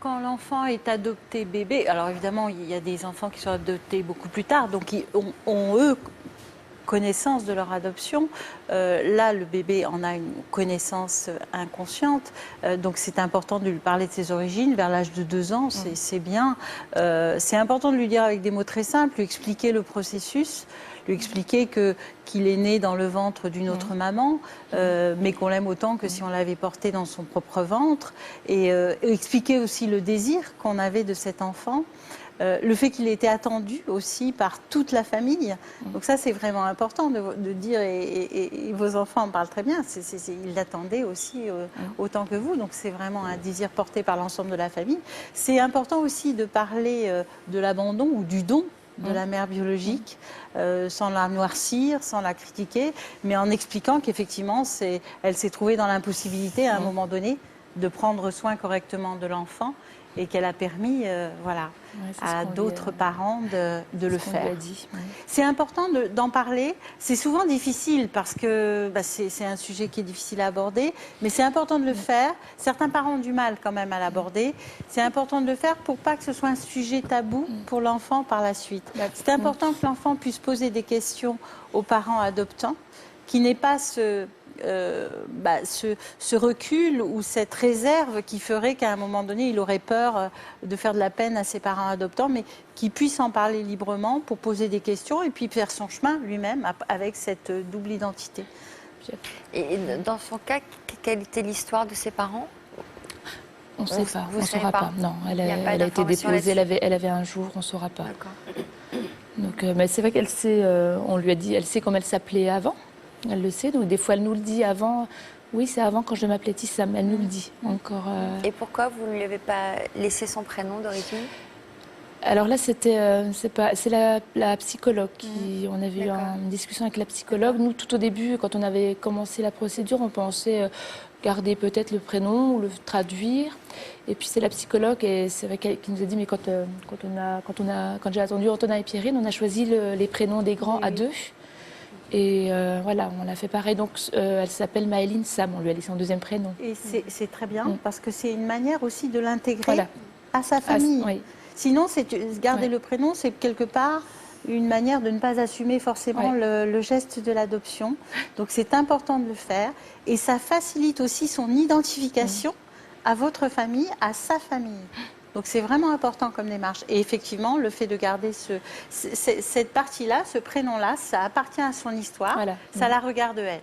quand l'enfant est adopté bébé, alors évidemment, il y a des enfants qui sont adoptés beaucoup plus tard, donc ils ont eux, connaissance de leur adoption. Là, le bébé en a une connaissance inconsciente. Donc, c'est important de lui parler de ses origines. Vers l'âge de 2 ans, c'est bien. C'est important de lui dire avec des mots très simples, lui expliquer le processus, lui expliquer qu'il est né dans le ventre d'une autre maman, mais qu'on l'aime autant que si on l'avait porté dans son propre ventre. Et expliquer aussi le désir qu'on avait de cet enfant. Le fait qu'il ait été attendu aussi par toute la famille. Donc ça, c'est vraiment important de dire, et vos enfants en parlent très bien, ils l'attendaient aussi autant que vous. Donc c'est vraiment un désir porté par l'ensemble de la famille. C'est important aussi de parler de l'abandon ou du don de la mère biologique, sans la noircir, sans la critiquer, mais en expliquant qu'effectivement, elle s'est trouvée dans l'impossibilité à un moment donné de prendre soin correctement de l'enfant et qu'elle a permis à d'autres parents de le faire. C'est important d'en parler. C'est souvent difficile parce que c'est un sujet qui est difficile à aborder, mais c'est important de le faire. Certains parents ont du mal quand même à l'aborder. C'est important de le faire pour pas que ce soit un sujet tabou pour l'enfant par la suite. C'est important que l'enfant puisse poser des questions aux parents adoptants, qui n'aient pas ce recul ou cette réserve qui ferait qu'à un moment donné, il aurait peur de faire de la peine à ses parents adoptants, mais qu'il puisse en parler librement pour poser des questions et puis faire son chemin lui-même avec cette double identité. Et dans son cas, quelle était l'histoire de ses parents? On ne sait pas, on ne saura pas. Non, elle a été déposée, elle avait un jour, on ne saura pas. Donc, mais c'est vrai qu'elle sait, on lui a dit, elle sait comment elle s'appelait avant. Elle le sait, donc des fois elle nous le dit avant. Oui, c'est avant quand je m'appelais Tissam, elle nous le dit encore. Et pourquoi vous ne lui avez pas laissé son prénom d'origine? Alors là, c'est la psychologue. On avait eu une discussion avec la psychologue. Nous, tout au début, quand on avait commencé la procédure, on pensait garder peut-être le prénom ou le traduire. Et puis c'est la psychologue, et c'est vrai qui nous a dit, mais quand j'ai attendu Antonin et Pierrine, on a choisi les prénoms des grands à deux. Et voilà, on a fait pareil. Donc, elle s'appelle Maëline Sam. On lui a laissé son deuxième prénom. Et c'est très bien, parce que c'est une manière aussi de l'intégrer à sa famille. Oui. Sinon, garder le prénom, c'est quelque part une manière de ne pas assumer forcément le geste de l'adoption. Donc, c'est important de le faire. Et ça facilite aussi son identification à votre famille, à sa famille. Donc c'est vraiment important comme démarche. Et effectivement, le fait de garder cette partie-là, ce prénom-là, ça appartient à son histoire, ça la regarde elle.